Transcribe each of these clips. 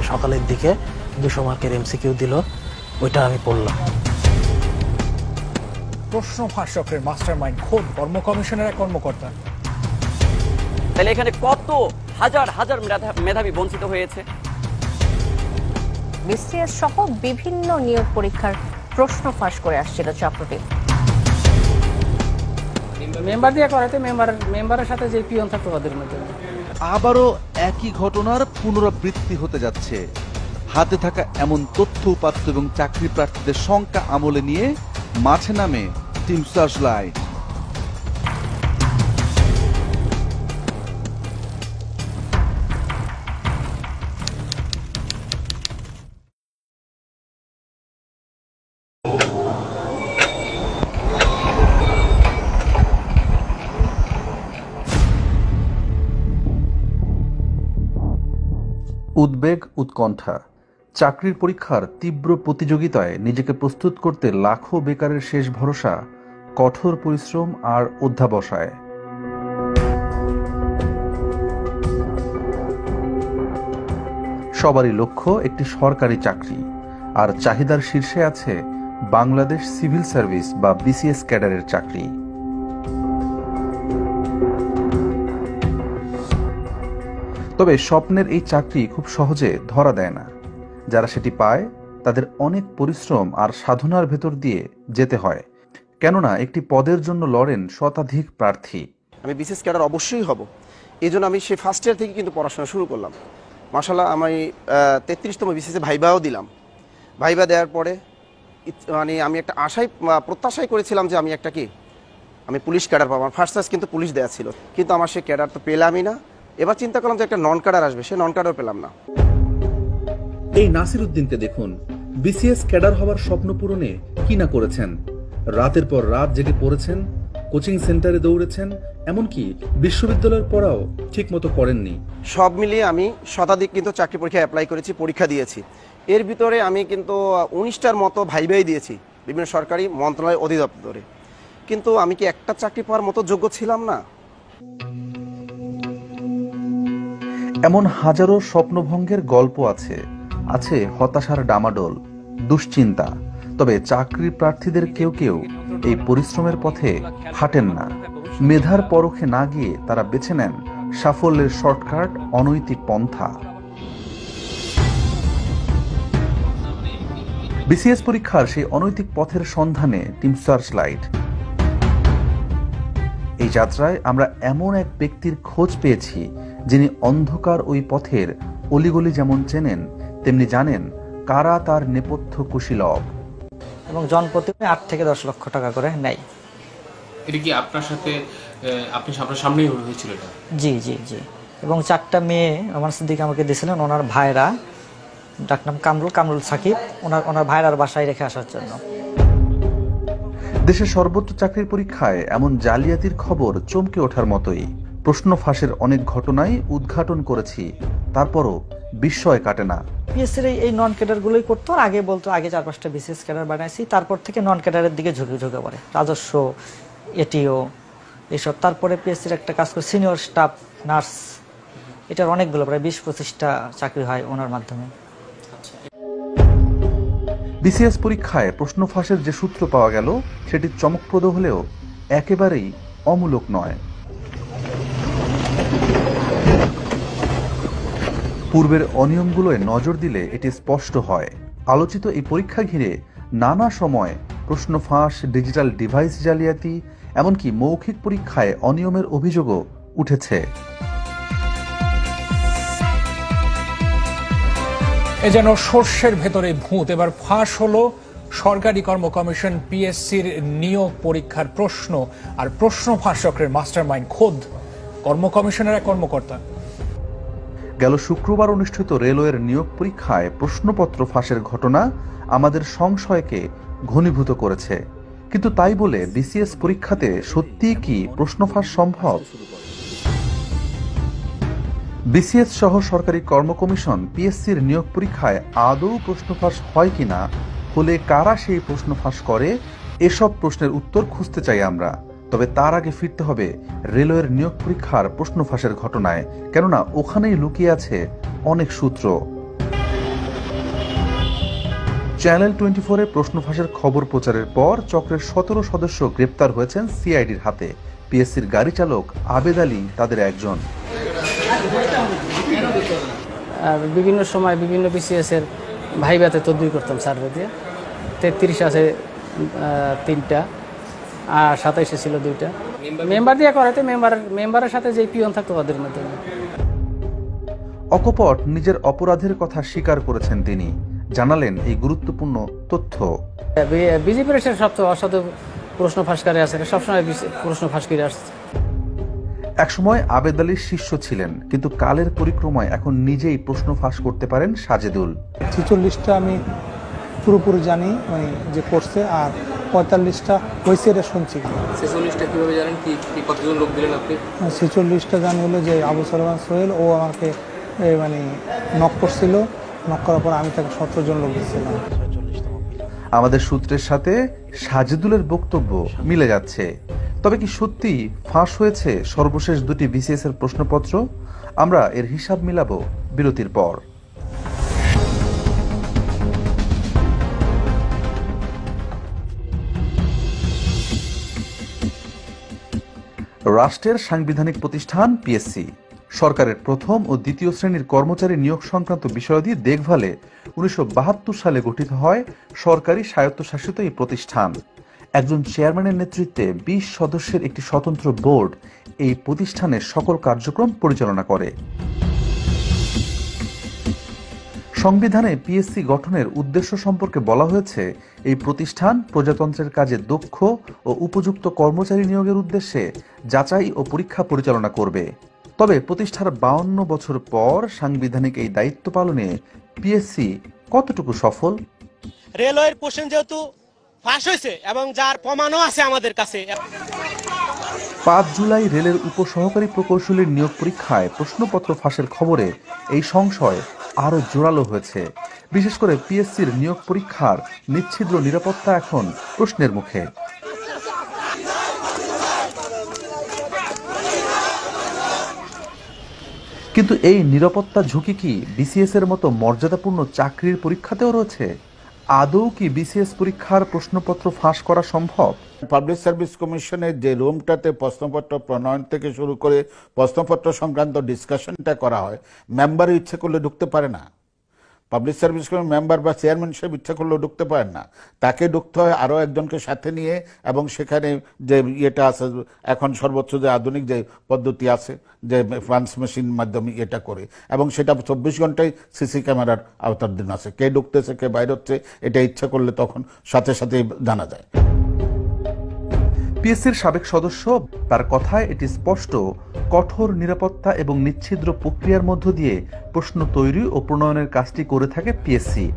সকালের দিকে 200 মার্কের এমসিকিউ দিল, ওইটা আমি পড়লাম। প্রশ্ন ফাঁস চক্রের মাস্টারমাইন্ড খোদ কর্ম কমিশনের এক কর্মকর্তা। তাহলে এখানে কত হাজার হাজার মেধাবী বঞ্চিত হয়েছে। বিসিএস সহ বিভিন্ন নিয়োগ পরীক্ষার প্রশ্ন ফাঁস করে আসছিল চক্রটি। মেম্বার দিয়ে করাতে মেম্বারের সাথে যে পিয়ন থাকতো ওদের মধ্যে। আবারও একই ঘটনার পুনরাবৃত্তি হতে যাচ্ছে। হাতে থাকা এমন তথ্য উপাত্ত এবং চাকরি প্রার্থীদের সংখ্যা আমলে নিয়ে মাঠে নামে টিম সার্চলাইট। উদ্বেগ, উৎকণ্ঠা, চাকরির পরীক্ষার তীব্র প্রতিযোগিতায় নিজেকে প্রস্তুত করতে লাখো বেকারের শেষ ভরসা কঠোর পরিশ্রম আর অধ্যাবসায়। সবারই লক্ষ্য একটি সরকারি চাকরি, আর চাহিদার শীর্ষে আছে বাংলাদেশ সিভিল সার্ভিস বা বিসিএস ক্যাডারের চাকরি। তবে স্বপ্নের এই চাকরি খুব সহজে ধরা দেয় না। যারা সেটি পায় তাদের অনেক পরিশ্রম আর সাধনার ভেতর দিয়ে যেতে হয়, কেননা একটি পদের জন্য লড়েন শতাধিক প্রার্থী। আমি বিসিএস ক্যাডার অবশ্যই হব, এই জন্য আমি সেই ফার্স্ট ইয়ার থেকে কিন্তু পড়াশোনা শুরু করলাম। মাশাআল্লাহ, আমি 33তম বিসিএসে ভাইবাও দিলাম। ভাইবা দেওয়ার পরে মানে আমি একটা প্রত্যাশাই করেছিলাম যে আমি পুলিশ ক্যাডার পাবো। আমার ফার্স্ট চান্স কিন্তু পুলিশ দেওয়া ছিল, কিন্তু আমার সেই ক্যাডার তো পেলামই না। এবার চিন্তা করলাম যে একটা নন ক্যাডার আসবে, সে নন ক্যাডার পেলাম না। এই নাসির উদ্দিনকে দেখুন, বিসিএস ক্যাডার হওয়ার স্বপ্ন পূরণে কি না করেছেন। রাতের পর রাত জেগে পড়েছেন, কোচিং সেন্টারে দৌড়েছেন, এমনকি বিশ্ববিদ্যালয়ের পড়াও ঠিক মতো করেননি। সব মিলিয়ে আমি শতাধিক কিন্তু চাকরি পরীক্ষা অ্যাপ্লাই করেছি, পরীক্ষা দিয়েছি। এর ভিতরে আমি কিন্তু 19টার মতো ভাইবাই দিয়েছি বিভিন্ন সরকারি মন্ত্রণালয় অধিদপ্তরে, কিন্তু আমি কি একটা চাকরি পাওয়ার মতো যোগ্য ছিলাম না? এমন হাজারো স্বপ্নভঙ্গের গল্প আছে, আছে হতাশার ডামাডোল, দুশ্চিন্তা। তবে চাকরি প্রার্থীদের কেউ কেউ এই পরিশ্রমের পথে হাঁটেন না। মেধার পরখে না গিয়ে তারা বেছে নেন সাফল্যের শর্টকাট, অনৈতিক পন্থা। বিসিএস পরীক্ষার সেই অনৈতিক পথের সন্ধানে টিম সার্চলাইট। এই যাত্রায় আমরা এমন এক ব্যক্তির খোঁজ পেয়েছি যিনি অন্ধকার ওই পথের অলিগলি যেমন চেনেন, তেমনি জানেন কারা তার নেপথ্য কুশীলব। এবং জনপ্রতি 8 থেকে 10 লক্ষ টাকা করে নেয়। এটা কি আপনার সাথে আপনার সামনেই হয়েছিল এটা? জি জি জি। এবং 4টা মেয়ে আমার দিকে আমাকে দিয়েছিলেন ওনার ভাইরা, ডাকনাম কামরুল সাকিব, ওনার ভাইরার বাসায় রেখে আসার জন্য। দেশের সর্বোচ্চ চাকরির পরীক্ষায় এমন জালিয়াতির খবর চমকে ওঠার মতোই। প্রশ্ন ফাঁসের অনেক ঘটনাই উদ্ঘাটন করেছি, তারপরও বিস্ময় কাটে না। পিএসসির এই নন ক্যাডার গুলোই করতো, আর আগে বলতো আগে 4-5টা বিসিএস ক্যাডার বানাইছি, তারপর থেকে নন ক্যাডারের দিকে ঝুঁকে পড়ে, রাজস্ব, এটিও এসব। তারপরে পিএসসির একটা কাজ করে সিনিয়র স্টাফ নার্স, এটার অনেকগুলো প্রায় 20-25টা চাকরি হয় ওনার মাধ্যমে। বিসিএস পরীক্ষায় প্রশ্ন ফাঁসের যে সূত্র পাওয়া গেল সেটি চমকপ্রদ হলেও একেবারেই অমূলক নয়। পূর্বের অনিয়মগুলোয় নজর দিলে এটি স্পষ্ট হয়। আলোচিত এই পরীক্ষা ঘিরে নানা সময় প্রশ্ন ফাঁস, ডিজিটাল ডিভাইস জালিয়াতি, এমনকি মৌখিক পরীক্ষায় অনিয়মের অভিযোগও উঠেছে। এ যেন সর্ষের ভেতরে ভূত। এবার ফাঁস হলো সরকারি কর্ম কমিশন পিএসসির নিয়োগ পরীক্ষার প্রশ্ন, আর প্রশ্ন ফাঁস চক্রের মাস্টারমাইন্ড খোদ কর্ম কমিশনের এক কর্মকর্তা। গেল শুক্রবার অনুষ্ঠিত রেলওয়ের নিয়োগ পরীক্ষায় প্রশ্নপত্র ফাঁসের ঘটনা আমাদের সংশয়কে ঘনীভূত করেছে। কিন্তু তাই বলে বিসিএস পরীক্ষাতে সত্যিই কি প্রশ্ন ফাঁস সম্ভব? বিসিএস সহ সরকারি কর্ম কমিশন পিএসসির নিয়োগ পরীক্ষায় আদৌ প্রশ্ন ফাঁস হয় কিনা, হলে কারা সেই প্রশ্ন ফাঁস করে, এসব প্রশ্নের উত্তর খুঁজতে চাই আমরা। তবে তার আগে ফিরতে হবে রেলওয়ের নিয়োগ পরীক্ষার প্রশ্ন ফাঁসের ঘটনায়, কেননা ওখানেই লুকিয়ে আছে অনেক সূত্র। চ্যানেল 24-এ প্রশ্ন ফাঁসের খবর প্রচারের পর চক্রের 17 সদস্য গ্রেপ্তার হয়েছেন সিআইডির হাতে। পিএসসির গাড়ি চালক আবেদ আলী তাদের একজন। বিভিন্ন সময় বিভিন্ন বিসিএস এর ভাইভাতে তদবির করতাম সার্ভে দিয়ে। 33 আছে 3টা, আর 27 ছিল 2টা। মেম্বার দিয়ে করাতে মেম্বারের সাথে যে পিয়ন থাকতো ওদের মাধ্যমে। অকপট নিজের অপরাধের কথা স্বীকার করেছেন তিনি, জানালেন এই গুরুত্বপূর্ণ তথ্য। বিজেপির সবচেয়ে অসাধু প্রশ্ন ফাঁসকারী আছে, সবসময় প্রশ্ন ফাঁস করে আসছে। একসময় আবেদ আলীর শিষ্য ছিলেন, কিন্তু কালের পরিক্রমায় এখন নিজেই প্রশ্ন ফাঁস করতে পারেন সাজেদুল। 46টা আমি পুরোপুরি জানি মানে যে করছে, আর 45টা হয়েছে এটা শুনছি। 46টা কিভাবে জানেন? কি কতজন লোক দিলেন আপনি? 46টা জানি হলো যে আবু সালমান সোহেল ও আমাকে মানে নক করছিল, নক করার পর আমি তাকে 17 জন লোক দিচ্ছিলাম। আমাদের সূত্রের সাথে সাজেদুলের বক্তব্য মিলে যাচ্ছে। তবে কি সত্যি ফাঁস হয়েছে সর্বশেষ 2টি বিসিএস এর প্রশ্নপত্র? আমরা এর হিসাব মিলাবো বিরতির পর। রাষ্ট্রের সাংবিধানিক প্রতিষ্ঠান পিএসসি সরকারের প্রথম ও দ্বিতীয় শ্রেণীর কর্মচারী নিয়োগ সংক্রান্ত বিষয়াদি দেখভালে 1972 সালে গঠিত হয় সরকারি স্বায়ত্তশাসিত এই প্রতিষ্ঠান। একজন চেয়ারম্যানের নেতৃত্বে 20 সদস্যের একটি স্বতন্ত্র বোর্ড এই প্রতিষ্ঠানের সকল কার্যক্রম পরিচালনা করে। সংবিধানে পিএসসি গঠনের উদ্দেশ্য সম্পর্কে বলা হয়েছে, এই প্রতিষ্ঠান প্রজাতন্ত্রের কাজে দক্ষ ও উপযুক্ত কর্মচারী নিয়োগের উদ্দেশ্যে যাচাই ও পরীক্ষা পরিচালনা করবে। তবে প্রতিষ্ঠার 52 বছর পর সাংবিধানিক এই দায়িত্ব পালনে পিএসসি কতটুকু সফল? রেলওয়ের কোশ্চেন যেহেতু ফাঁস হয়েছে এবং যার প্রমাণও আছে আমাদের কাছে। 5 জুলাই রেলের উপসহকারী প্রকৌশলীর নিয়োগ পরীক্ষায় প্রশ্নপত্র ফাঁসের খবরে এই সংশয় আরো জোরালো হয়েছে। বিশেষ করে পিএসসির নিয়োগ পরীক্ষার নিচ্ছিদ্র নিরাপত্তা এখন প্রশ্নের মুখে। কিন্তু এই নিরাপত্তা ঝুঁকি কি বিসিএস এর মতো মর্যাদাপূর্ণ চাকরির পরীক্ষাতেও রয়েছে? আদৌ কি বিসিএস পরীক্ষার প্রশ্নপত্র ফাঁস করা সম্ভব? পাবলিক সার্ভিস কমিশনের যে রুমটাতে প্রশ্নপত্র প্রণয়ন থেকে শুরু করে প্রশ্নপত্র সংক্রান্ত ডিসকাশনটা করা হয়, মেম্বার ইচ্ছে করলে ঢুকতে পারে না। পাবলিক সার্ভিস কমিশন মেম্বার বা চেয়ারম্যান সাহেব ইচ্ছা করলেও ঢুকতে পারেন না, তাকে ঢুকতে হয় আরও একজনকে সাথে নিয়ে। এবং সেখানে যে ইয়েটা আছে, এখন সর্বোচ্চ যে আধুনিক যে পদ্ধতি আছে, যে ফান্স মেশিন মাধ্যমে এটা করে, এবং সেটা 24 ঘন্টায় সিসি ক্যামেরার আওতাধীন আছে। কে ঢুকতেছে কে বাইরে হচ্ছে এটা ইচ্ছা করলে তখন সাথে সাথে জানা যায়। পিএসসির সাবেক সদস্য, তার কথায় এটি স্পষ্ট, কঠোর নিরাপত্তা এবং নিচ্ছিদ্র প্রক্রিয়ার মধ্য দিয়ে প্রশ্ন তৈরি ও প্রণয়নের কাজটি করে থাকে পিএসসি।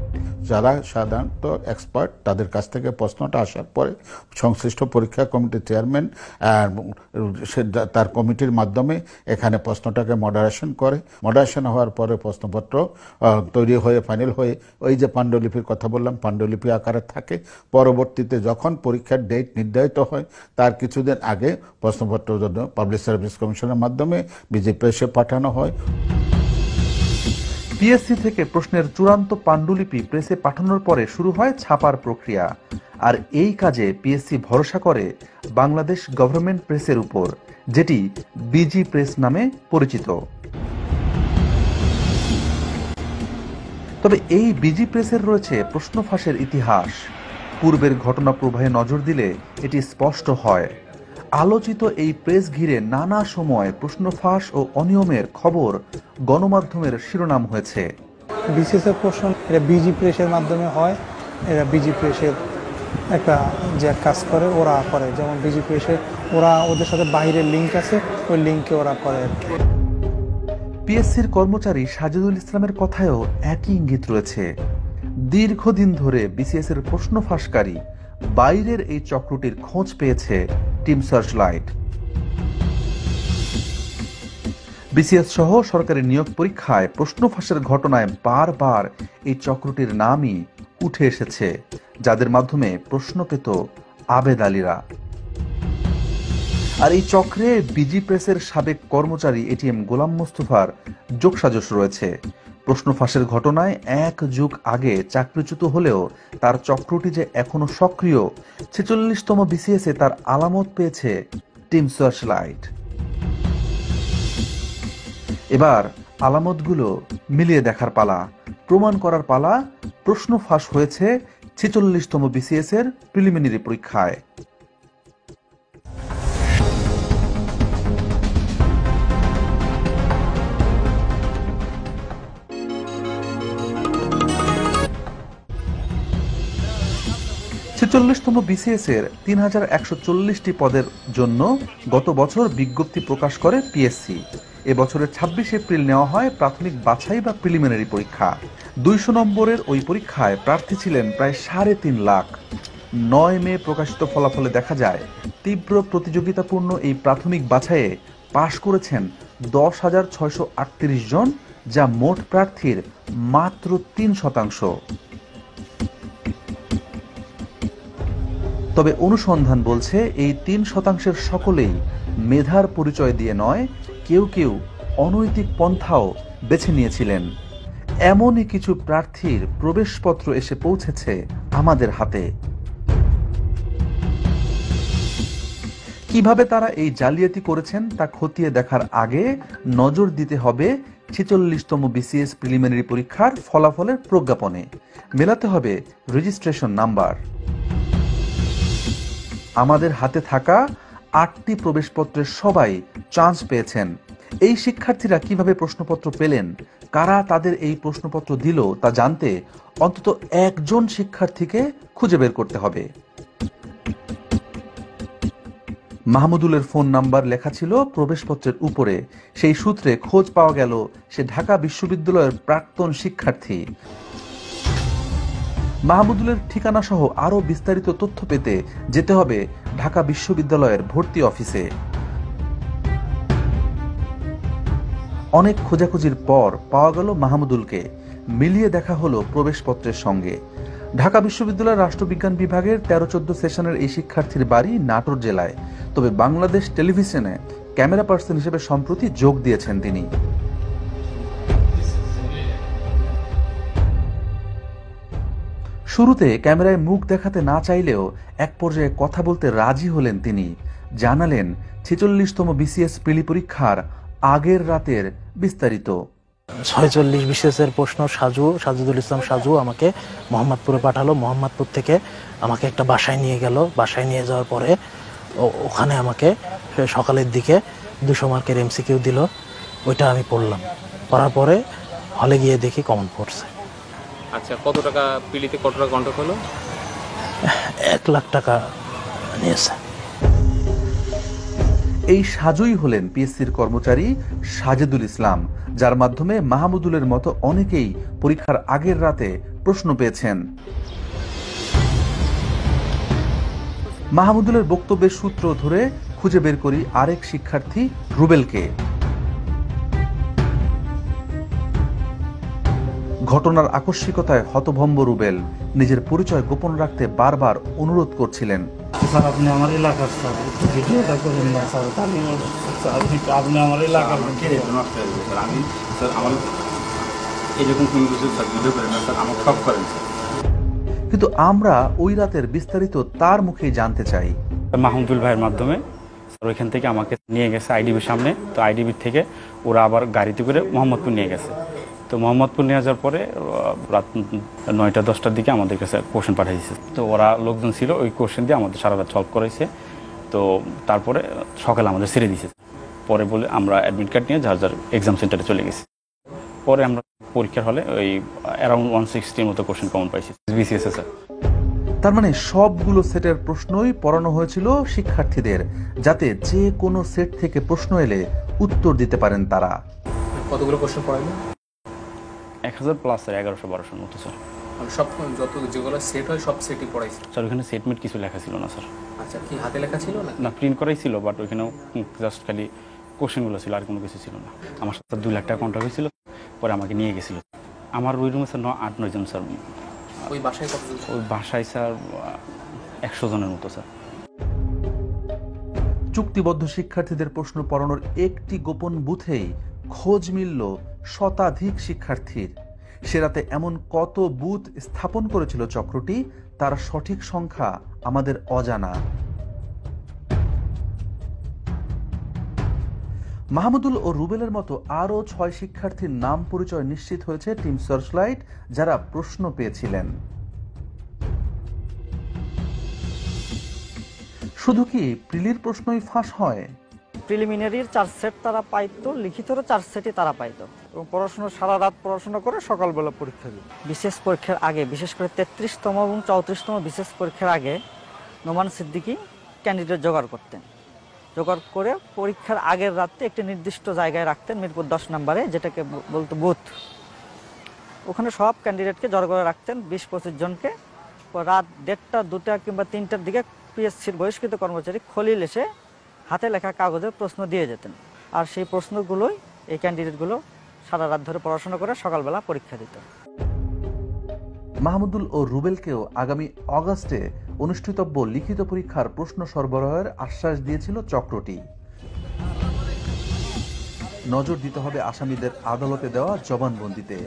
যারা সাধারণত এক্সপার্ট, তাদের কাছ থেকে প্রশ্নটা আসার পরে সংশ্লিষ্ট পরীক্ষা কমিটির চেয়ারম্যান তার কমিটির মাধ্যমে এখানে প্রশ্নটাকে মডারেশন করে। মডারেশন হওয়ার পরে প্রশ্নপত্র তৈরি হয়ে ফাইনাল হয়ে ওই যে পাণ্ডুলিপির কথা বললাম, পাণ্ডুলিপি আকারে থাকে। পরবর্তীতে যখন পরীক্ষার ডেট নির্ধারিত হয় তার কিছুদিন আগে প্রশ্নপত্র পাবলিক সার্ভিস কমিশনের মাধ্যমে বিজেপি এসে পাঠানো হয়। পিএসসি থেকে প্রশ্নের চূড়ান্ত পাণ্ডুলিপি প্রেসে পাঠানোর পরে শুরু হয় ছাপার প্রক্রিয়া। আর এই কাজে পিএসসি ভরসা করে বাংলাদেশ গভর্নমেন্ট প্রেসের উপর, যেটি বিজি প্রেস নামে পরিচিত। তবে এই বিজি প্রেসের রয়েছে প্রশ্ন ফাঁসের ইতিহাস। পূর্বের ঘটনা প্রবাহে নজর দিলে এটি স্পষ্ট হয়। আলোচিত এই প্রেস ঘিরে নানা সময় প্রশ্ন ফাঁস ও অনিয়মের খবর গণমাধ্যমের শিরোনাম হয়েছে। বিসিএস এর প্রশ্ন এটা বিজি প্রেসের মাধ্যমে হয়। এরা বিজি প্রেসের একটা যে কাজ করে ওরা করে, যেমন বিজি প্রেসের ওরা ওদের সাথে বাইরের লিঙ্ক আছে, ওই লিঙ্কে ওরা করে। পিএসসির কর্মচারী সাজেদুল ইসলামের কথায়ও একই ইঙ্গিত রয়েছে। দীর্ঘদিন ধরে বিসিএস এর প্রশ্ন ফাঁসকারী বাইরের এই চক্রটির খোঁজ পেয়েছে টিম সার্চলাইট। বিসিএস সহ সরকারি নিয়োগ পরীক্ষায় প্রশ্ন ফাঁসের ঘটনায় বারবার এই চক্রটির নামই উঠে এসেছে, যাদের মাধ্যমে প্রশ্ন পেত আবেদ আলীরা। আর এই চক্রে বিজি প্রেসের সাবেক কর্মচারী এটিএম গোলাম মোস্তফার যোগসাজশ রয়েছে। প্রশ্ন ফাঁসের ঘটনায় 1 যুগ আগে চাকরিচ্যুত হলেও তার চক্রটি যে এখনো সক্রিয়, 46তম বিসিএসে তার আলামত পেয়েছে টিম সার্চলাইট। এবার আলামতগুলো মিলিয়ে দেখার পালা, প্রমাণ করার পালা। প্রশ্ন ফাঁস হয়েছে 46তম বিসিএস এর প্রিলিমিনারি পরীক্ষায়। ছেচল্লিশতম বিসিএস এর 3140টি পদের জন্য গত বছর বিজ্ঞপ্তি প্রকাশ করে পিএসসি। এবছরের 26 এপ্রিল নেওয়া হয় প্রাথমিক বাছাই বা প্রিলিমিনারি পরীক্ষা। 200 নম্বরের ওই পরীক্ষায় প্রার্থী ছিলেন প্রায় 3.5 লাখ। 9 মে প্রকাশিত ফলাফলে দেখা যায় তীব্র প্রতিযোগিতাপূর্ণ এই প্রাথমিক বাছাইয়ে পাশ করেছেন 10,638 জন, যা মোট প্রার্থীর মাত্র 3%। তবে অনুসন্ধান বলছে এই 3%-এর সকলেই মেধার পরিচয় দিয়ে নয়, কেউ কেউ অনৈতিক পন্থাও বেছে নিয়েছিলেন। এমনই কিছু প্রার্থীর প্রবেশপত্র এসে পৌঁছেছে আমাদের হাতে। কিভাবে তারা এই জালিয়াতি করেছেন তা খতিয়ে দেখার আগে নজর দিতে হবে 46তম বিসিএস প্রিলিমিনারি পরীক্ষার ফলাফলের প্রজ্ঞাপনে। মেলাতে হবে রেজিস্ট্রেশন নাম্বার। আমাদের হাতে থাকা 8টি প্রবেশপত্রের সবাই চান্স পেয়েছেন। এই শিক্ষার্থীরা কিভাবে প্রশ্নপত্র পেলেন, কারা তাদের এই প্রশ্নপত্র দিল তা জানতে অন্তত একজন শিক্ষার্থীকে খুঁজে বের করতে হবে। মাহমুদুলের ফোন নাম্বার লেখা ছিল প্রবেশপত্রের উপরে। সেই সূত্রে খোঁজ পাওয়া গেল সে ঢাকা বিশ্ববিদ্যালয়ের প্রাক্তন শিক্ষার্থী। মাহমুদুলের ঠিকানা সহ আরো বিস্তারিত তথ্য পেতে যেতে হবে ঢাকা বিশ্ববিদ্যালয়ের ভর্তি অফিসে। অনেক খোঁজাখুঁজির পর পাওয়া গেল মাহমুদুলকে। মিলিয়ে দেখা হলো প্রবেশপত্রের সঙ্গে। ঢাকা বিশ্ববিদ্যালয়ের রাষ্ট্রবিজ্ঞান বিভাগের 13-14 সেশনের এই শিক্ষার্থীর বাড়ি নাটোর জেলায়। তবে বাংলাদেশ টেলিভিশনে ক্যামেরা পার্সন হিসেবে সম্প্রতি যোগ দিয়েছেন তিনি। শুরুতে ক্যামেরায় মুখ দেখাতে না চাইলেও এক পর্যায়ে কথা বলতে রাজি হলেন তিনি। জানালেন 46তম বিসিএস প্রিলি পরীক্ষার আগের রাতের বিস্তারিত। 46 বিসিএস এর প্রশ্ন সাজুদুল ইসলাম সাজু আমাকে মোহাম্মদপুরে পাঠালো। মোহাম্মদপুর থেকে আমাকে একটা বাসায় নিয়ে গেল। বাসায় নিয়ে যাওয়ার পরে ওখানে আমাকে সকালের দিকে 200 মার্কের এমসিকিউ দিল। ওইটা আমি পড়লাম। পড়ার পরে হলে গিয়ে দেখি কমন পড়ছে। আচ্ছা, কত টাকা পিলিতে কত টাকা কন্ট্রাক্ট হলো? 1 লাখ টাকা নিয়েছে। এই সাজুই হলেন পিএসসির কর্মচারী সাজেদুল ইসলাম, যার মাধ্যমে মাহমুদুলের মতো অনেকেই পরীক্ষার আগের রাতে প্রশ্ন পেয়েছেন। মাহমুদুলের বক্তব্যের সূত্র ধরে খুঁজে বের করি আরেক শিক্ষার্থী রুবেলকে। ঘটনার আকস্মিকতায় হতভম্ব রুবেল নিজের পরিচয় গোপন রাখতে বারবার অনুরোধ করছিলেন। স্যার, আপনি আমার এলাকার স্যার, ভিডিওটা করেন না স্যার। আপনি আমার এলাকার আমি স্যার আমার এরকম কোনো কিছু স্যার ভিডিও করেন না স্যার, আমার সব করেন স্যার। কিন্তু আমরা ওই রাতের বিস্তারিত তার মুখেই জানতে চাই। মাহমুদুল ভাইয়ের মাধ্যমে স্যার ওইখান থেকে আমাকে নিয়ে গেছে আইডিবির সামনে। তো আইডিবির থেকে ওরা আবার গাড়িতে করে মোহাম্মদপুর নিয়ে গেছে। তো মোহাম্মদপুর নিয়ে যাওয়ার পরে রাত 9টা-10টার দিকে আমাদের কাছে কোশ্চেন পাঠিয়েছে। তো ওরা লোকজন ছিল, ওই কোশ্চেন দিয়ে আমাদের সারা রাত সলভ করাইছে। তো তারপরে সকালে আমাদের ছেড়ে দিয়েছে। পরে বলে আমরা অ্যাডমিট কার্ড নিয়ে যার যার এক্সাম সেন্টারে চলে গেছি। পরে আমরা পরীক্ষার হলে ওই অ্যারাউন্ড 160-র মতো কোশ্চেন কমন পাইছি বিসিএস স্যার। তার মানে সবগুলো সেটের প্রশ্নই পড়ানো হয়েছিল শিক্ষার্থীদের, যাতে যে কোনো সেট থেকে প্রশ্ন এলে উত্তর দিতে পারেন তারা। কতগুলো কোশ্চেন পড়াইলো? 1000 প্লাস স্যার, 1100-1200 মতো স্যার। সব যত যেগুলো সেট হয় সব সেটই পড়াইছে স্যার? ওখানে সেটমেট কিছু লেখা ছিল না স্যার। আচ্ছা, কি হাতে লেখা ছিল না? না, প্রিন্ট করাই ছিল, বাট ওইখানেও জাস্ট খালি কোশ্চেনগুলো ছিল, আর কোনো কিছু ছিল না। আমার সাথে 2 লাখ টাকা কন্ট্রাক্ট হয়েছিল, পরে আমাকে নিয়ে গেছিল। আমার ওই রুমে স্যার 8-9 জন স্যার। ওই বাসায় কতজন? ওই বাসায় স্যার 100 জনের মতো স্যার। চুক্তিবদ্ধ শিক্ষার্থীদের প্রশ্ন পড়ানোর একটি গোপন বুথেই খোঁজ মিলল শতাধিক শিক্ষার্থীর। সে রাতে এমন কত বুথ স্থাপন করেছিল চক্রটি, তার সঠিক সংখ্যা আমাদের অজানা। মাহমুদুল ও রুবেলের মতো আরও 6 শিক্ষার্থীর নাম পরিচয় নিশ্চিত হয়েছে টিম সার্চলাইট, যারা প্রশ্ন পেয়েছিলেন। শুধু কি প্রিলির প্রশ্নই ফাঁস হয়? প্রিলিমিনারির 4 সেট তারা পাইতো, লিখিতরও 4 সেটই তারা পাইতো এবং পড়াশোনা সারা রাত পড়াশোনা করে সকালবেলা পরীক্ষা দিত। বিশেষ পরীক্ষার আগে, বিশেষ করে 33তম এবং 34তম বিশেষ পরীক্ষার আগে নোমান সিদ্দিকী ক্যান্ডিডেট জোগাড় করতেন। জোগাড় করে পরীক্ষার আগের রাতে একটি নির্দিষ্ট জায়গায় রাখতেন, মিরপুর 10 নম্বরে, যেটাকে বলতো বুথ। ওখানে সব ক্যান্ডিডেটকে জড়ো করে রাখতেন, 20-25 জনকে। রাত 1:30, 2টা কিংবা 3টার দিকে পিএসসির বহিষ্কৃত কর্মচারী খলিল এসে হাতে লেখা কাগজে প্রশ্ন দিয়ে যেতেন। আর সেই প্রশ্নগুলোই এই ক্যান্ডিডেটগুলো সারা রাত ধরে পড়াশোনা করে সকালবেলা পরীক্ষা দিত। মাহমুদুল ও রুবেলকেও আগামী অগাস্টে অনুষ্ঠিতব্য লিখিত পরীক্ষার প্রশ্ন সরবরাহের আশ্বাস দিয়েছিল চক্রটি। নজর দিতে হবে আসামিদের আদালতে দেওয়া জবানবন্দিতে।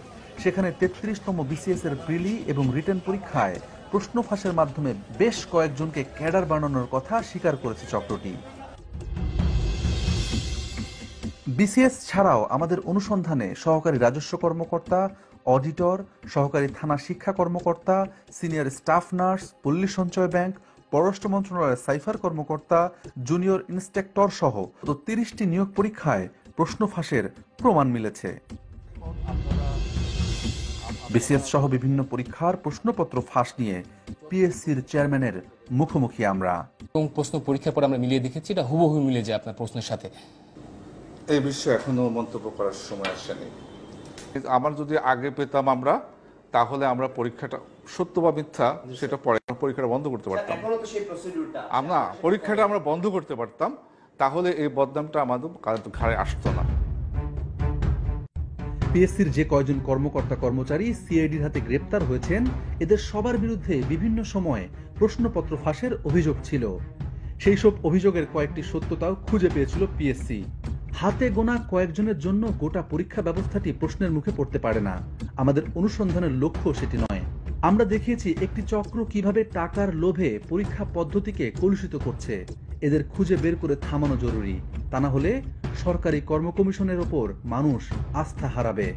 সেখানে 33তম বিসিএস এর প্রিলি এবং রিটেন পরীক্ষায় প্রশ্ন ফাঁসের মাধ্যমে বেশ কয়েকজনকে ক্যাডার বানানোর কথা স্বীকার করেছে চক্রটি। বিসিএস ছাড়াও আমাদের অনুসন্ধানে সহকারী রাজস্ব কর্মকর্তা, অডিটর, সহকারী থানা শিক্ষা কর্মকর্তা, সিনিয়র স্টাফ নার্স, পল্লী সঞ্চয় ব্যাংক, পররাষ্ট্র মন্ত্রণালয়ের সাইফার কর্মকর্তা, জুনিয়র ইন্সপেক্টর সহ 30টি নিয়োগ পরীক্ষায় প্রশ্ন ফাঁসের প্রমাণ মিলেছে। বিসিএস সহ বিভিন্ন পরীক্ষার প্রশ্নপত্র ফাঁস নিয়ে পিএসসির চেয়ারম্যানের মুখোমুখি আমরা। এবং প্রশ্ন পরীক্ষার পর আমরা মিলিয়ে দেখেছি, এটা হুবহু মিলে যায় আপনার প্রশ্নের সাথে। এই বিষয়ে এখনো মন্তব্য করার সময় আসেনি। আমার যদি আগে পেতাম আমরা, তাহলে আমরা পরীক্ষাটা সত্য বা মিথ্যা সেটা পরে পরীক্ষাটা বন্ধ করতে পারতাম। আমরা পরীক্ষাটা আমরা বন্ধ করতে পারতাম, তাহলে এই বদনামটা আমাদের ঘাড়ে আসতো না। পিএসসির যে কয়জন কর্মকর্তা কর্মচারী সিআইডির হাতে গ্রেপ্তার হয়েছেন, এদের সবার বিরুদ্ধে বিভিন্ন সময়ে প্রশ্নপত্র ফাঁসের অভিযোগ ছিল। সেই সব অভিযোগের কয়েকটি সত্যতাও খুঁজে পেয়েছিল পিএসসি। হাতে গোনা কয়েকজনের জন্য গোটা পরীক্ষা ব্যবস্থাটি প্রশ্নের মুখে পড়তে পারে না। আমাদের অনুসন্ধানের লক্ষ্য সেটি নয়। আমরা দেখিয়েছি একটি চক্র কিভাবে টাকার লোভে পরীক্ষা পদ্ধতিকে কলুষিত করছে। এদের খুঁজে বের করে থামানো জরুরি, তা না হলে সরকারি কর্ম কমিশনের ওপর মানুষ আস্থা হারাবে।